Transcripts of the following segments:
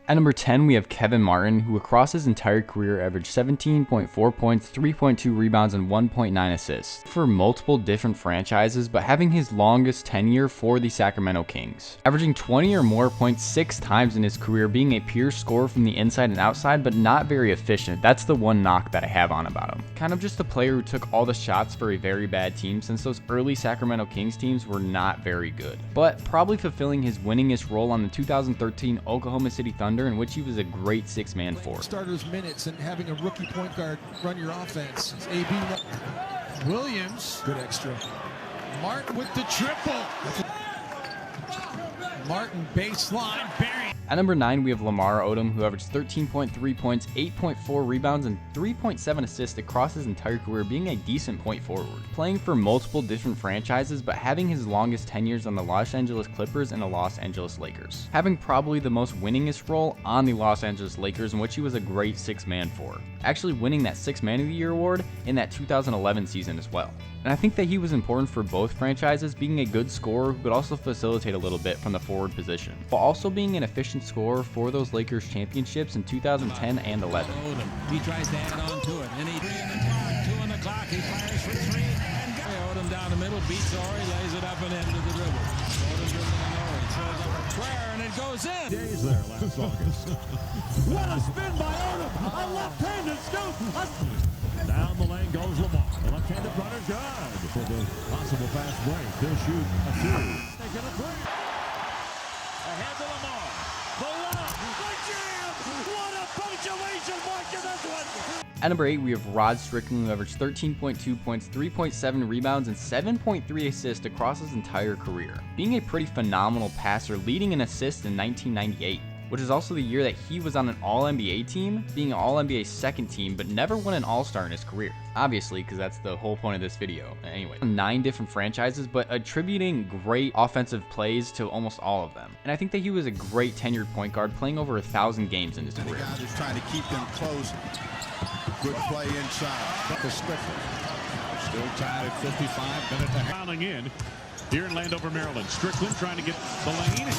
At number 10, we have Kevin Martin, who across his entire career averaged 17.4 points, 3.2 rebounds, and 1.9 assists for multiple different franchises, but having his longest tenure for the Sacramento Kings. Averaging 20 or more points 6 times in his career, being a pure scorer from the inside and outside, but not very efficient. That's the one knock that I have on about him. Kind of just a player who took all the shots for a very bad team, since those early Sacramento Kings teams were not very good. But probably fulfilling his winningest role on the 2013 Oklahoma City Thunder, in which he was a great six-man forward. Starters minutes and having a rookie point guard run your offense. AB Williams, good extra. Martin with the triple. Martin baseline, Barry. At number 9, we have Lamar Odom, who averaged 13.3 points, 8.4 rebounds, and 3.7 assists across his entire career, being a decent point forward. Playing for multiple different franchises, but having his longest tenures on the Los Angeles Clippers and the Los Angeles Lakers. Having probably the most winningest role on the Los Angeles Lakers, in which he was a great six-man for. Actually winning that Sixth Man of the Year award in that 2011 season as well. And I think that he was important for both franchises, being a good scorer who could also facilitate a little bit from the forward position, while also being an efficient scorer for those Lakers championships in 2010 and 11. He tries to add on to it, and he 3 on the clock, 2 on the clock, he fires for 3, and Odom down the middle, beats Ori, lays it up and into the dribble. Odom dribbling Ori, throws up a prayer, and it goes in. Days there last August. What a spin by Odom! A left-handed scoop! Down the lane goes Lamar. The left-handed runner good for the possible fast break. They'll shoot a 2. They get a 3. Ahead to Lamar. The lob. The jam. What a punctuation mark to this one. At number 8, we have Rod Strickland, who averaged 13.2 points, 3.7 rebounds, and 7.3 assists across his entire career, being a pretty phenomenal passer, leading in assists in 1998. Which is also the year that he was on an All-NBA team, being an All-NBA second team, but never won an All-Star in his career. Obviously, because that's the whole point of this video. Anyway, 9 different franchises, but attributing great offensive plays to almost all of them. And I think that he was a great tenured point guard, playing over 1,000 games in his career. The guy just trying to keep them close. Good play inside. For Strickland. Still tied at 55 minutes. Fouling in here in Landover, Maryland. Strickland trying to get the lane.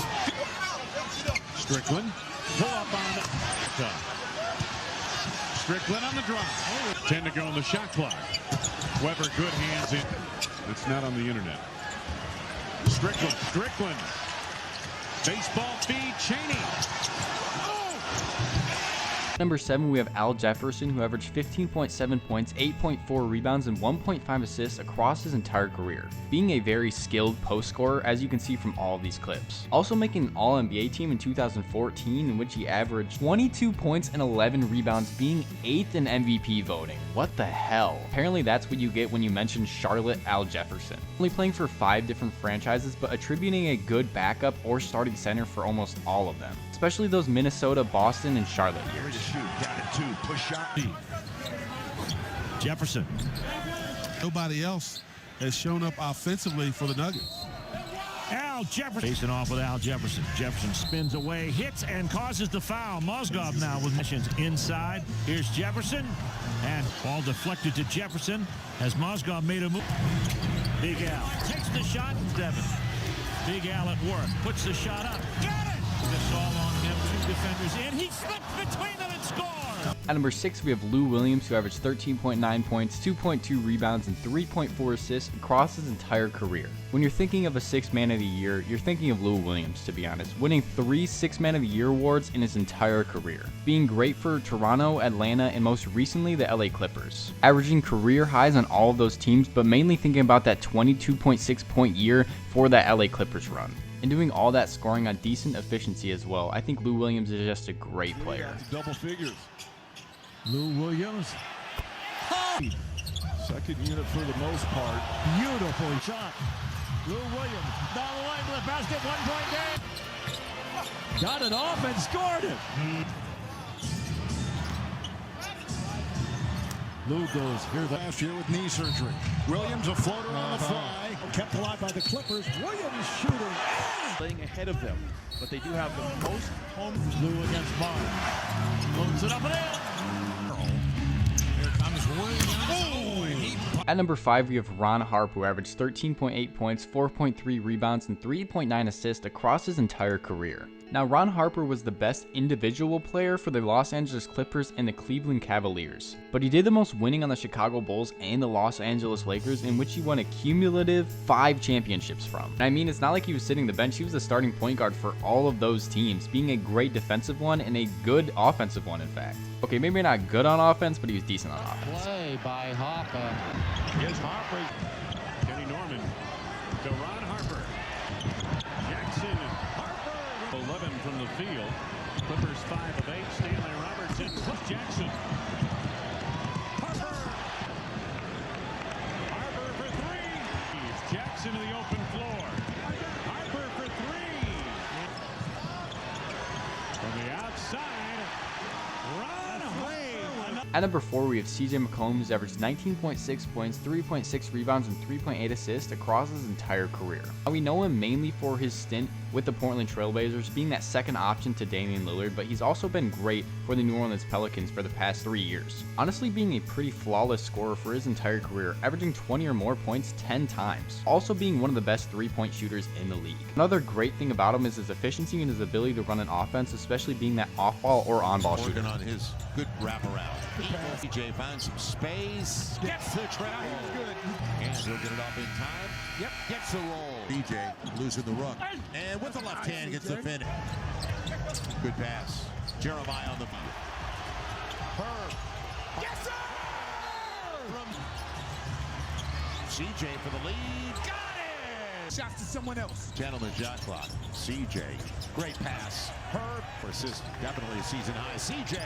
Strickland, pull up on it. Strickland on the drive. 10 to go in the shot clock. Weber, good hands in. It's not on the internet. Strickland. Baseball feed, Cheney. Number 7, we have Al Jefferson, who averaged 15.7 points, 8.4 rebounds, and 1.5 assists across his entire career, being a very skilled post scorer, as you can see from all of these clips. Also making an All-NBA team in 2014, in which he averaged 22 points and 11 rebounds, being 8th in MVP voting. What the hell? Apparently that's what you get when you mention Charlotte Al Jefferson. Only playing for 5 different franchises, but attributing a good backup or starting center for almost all of them, especially those Minnesota, Boston, and Charlotte years. Shoot, got it 2, push shot. Jefferson. Nobody else has shown up offensively for the Nuggets. Al Jefferson. Facing off with Al Jefferson. Jefferson spins away, hits, and causes the foul. Mozgov now with missions inside. Here's Jefferson, and ball deflected to Jefferson as Mozgov made a move. Big Al takes the shot, Devin. Big Al at work, puts the shot up. Got it! This all on him, 2 defenders in. He slipped between them and scored. At number 6, we have Lou Williams, who averaged 13.9 points, 2.2 rebounds, and 3.4 assists across his entire career. When you're thinking of a Sixth Man of the Year, you're thinking of Lou Williams, to be honest, winning 3 Sixth Man of the Year awards in his entire career, being great for Toronto, Atlanta, and most recently the LA Clippers, averaging career highs on all of those teams, but mainly thinking about that 22.6 point year for that LA Clippers run. And doing all that scoring on decent efficiency as well. I think Lou Williams is just a great player. Double figures. Lou Williams. Second unit for the most part. Beautiful shot. Lou Williams down the line to the basket. 1-point game. Got it off and scored it. Lou goes here Last year with knee surgery. Williams a floater on the fly. Kept alive by the Clippers. Williams shooting. Playing ahead of them, but they do have the most home. Lou against Barnes. Loads it up and in. Here comes Williams. At number 5, we have Ron Harper, who averaged 13.8 points, 4.3 rebounds, and 3.9 assists across his entire career, Now, Ron Harper was the best individual player for the Los Angeles Clippers and the Cleveland Cavaliers, but he did the most winning on the Chicago Bulls and the Los Angeles Lakers, in which he won a cumulative 5 championships from. And I mean, it's not like he was sitting the bench, he was the starting point guard for all of those teams, being a great defensive one and a good offensive one, in fact. Okay, maybe not good on offense, but he was decent on offense. Play by Harper. Here's Harper. Kenny Norman to Ron Harper. Jackson. Harper. 11 from the field. Clippers 5 of 8. Stanley Robertson plus Jackson. Harper. Harper for 3. Jackson to the open floor. Harper for 3. From the outside, Ron Harper. At number 4, we have CJ McCollum, who's averaged 19.6 points, 3.6 rebounds, and 3.8 assists across his entire career. Now, we know him mainly for his stint with the Portland Trail Blazers, being that second option to Damian Lillard, but he's also been great for the New Orleans Pelicans for the past 3 years. Honestly, being a pretty flawless scorer for his entire career, averaging 20 or more points 10 times. Also being one of the best 3-point shooters in the league. Another great thing about him is his efficiency and his ability to run an offense, especially being that off-ball or on-ball shooter. Working on his good wraparound. CJ finds some space. Gets the trap. Good. And he'll get it off in time. Yep, gets the roll. DJ losing the ruck. And with the left hand gets the finish. Good pass. Jeremiah on the field. Yes, sir! From CJ for the lead. Got it! Shots to someone else. Gentleman's shot clock. CJ. Great pass. Herb for assist. Definitely a season high. CJ.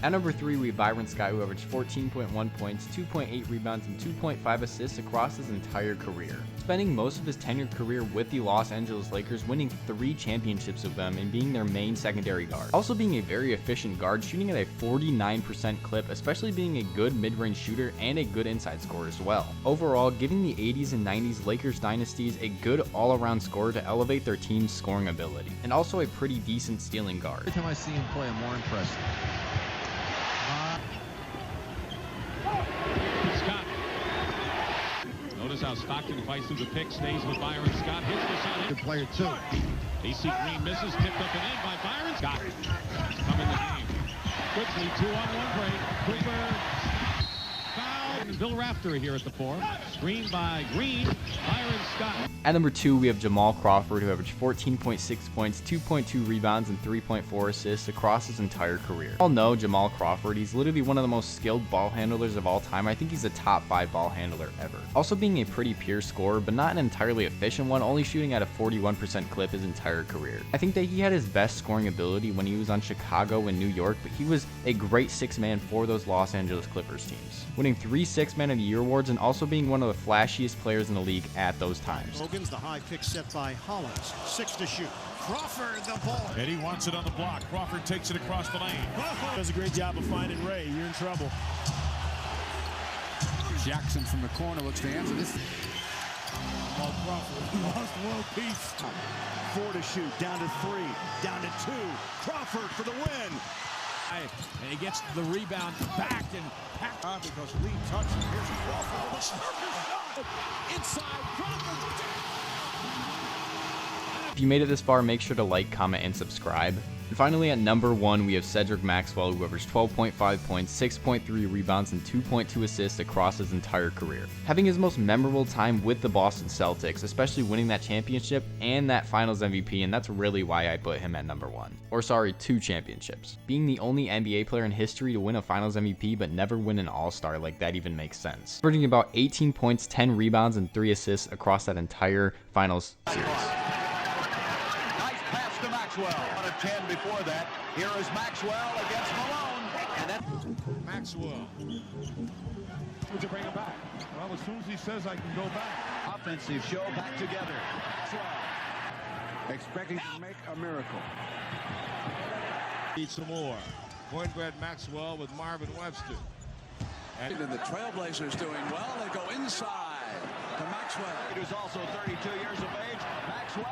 At number 3, we have Byron Scott, who averaged 14.1 points, 2.8 rebounds, and 2.5 assists across his entire career, spending most of his tenured career with the Los Angeles Lakers, winning 3 championships with them and being their main secondary guard. Also being a very efficient guard, shooting at a 49% clip, especially being a good mid-range shooter and a good inside scorer as well. Overall, giving the 80s and 90s Lakers dynasties a good all-around scorer to elevate their team's scoring ability, and also a pretty decent stealing guard. Every time I see him play, I'm more impressed. Scott. Notice how Stockton fights through the pick, stays with Byron Scott, hits the shot. Good player, too. AC Green misses, tipped up and in by Byron Scott. Come in the game. Quickly, 2-on-1 break. Cooper. Foul. Bill Rafter here at the 4. Screen by Green. Byron Scott. At number 2, we have Jamal Crawford, who averaged 14.6 points, 2.2 rebounds, and 3.4 assists across his entire career. We all know Jamal Crawford. He's literally one of the most skilled ball handlers of all time. I think he's a top 5 ball handler ever. Also being a pretty pure scorer, but not an entirely efficient one, only shooting at a 41% clip his entire career. I think that he had his best scoring ability when he was on Chicago and New York, but he was a great 6-man for those Los Angeles Clippers teams, winning 3 6-Man of the Year awards and also being one of the flashiest players in the league at those times. Hogan's the high pick set by Hollins. 6 to shoot. Crawford the ball. Eddie wants it on the block. Crawford takes it across the lane. Does a great job of finding Ray. You're in trouble. Jackson from the corner looks to answer this. Jamal Crawford lost world peace. 4 to shoot. Down to 3. Down to 2. Crawford for the win. And he gets the rebound back and because Lee touched him. Here's Crawford with a shot. Inside Crawford. If you made it this far, make sure to like, comment, and subscribe. And finally, at number 1, we have Cedric Maxwell, who averaged 12.5 points, 6.3 rebounds, and 2.2 assists across his entire career, having his most memorable time with the Boston Celtics, especially winning that championship and that Finals MVP, and that's really why I put him at number 1. Or sorry, 2 championships. Being the only NBA player in history to win a Finals MVP but never win an All-Star, like that even makes sense. Averaging about 18 points, 10 rebounds, and 3 assists across that entire Finals series. Maxwell. 1 of 10 before that. Here is Maxwell against Malone. And then Maxwell. Would you bring him back? Well, as soon as he says I can go back. offensive show back together. Maxwell expecting to make a miracle. Need some more. Point guard Maxwell with Marvin Webster. And the Trailblazers doing well. They go inside to Maxwell. Who's also 32 years of age. Maxwell.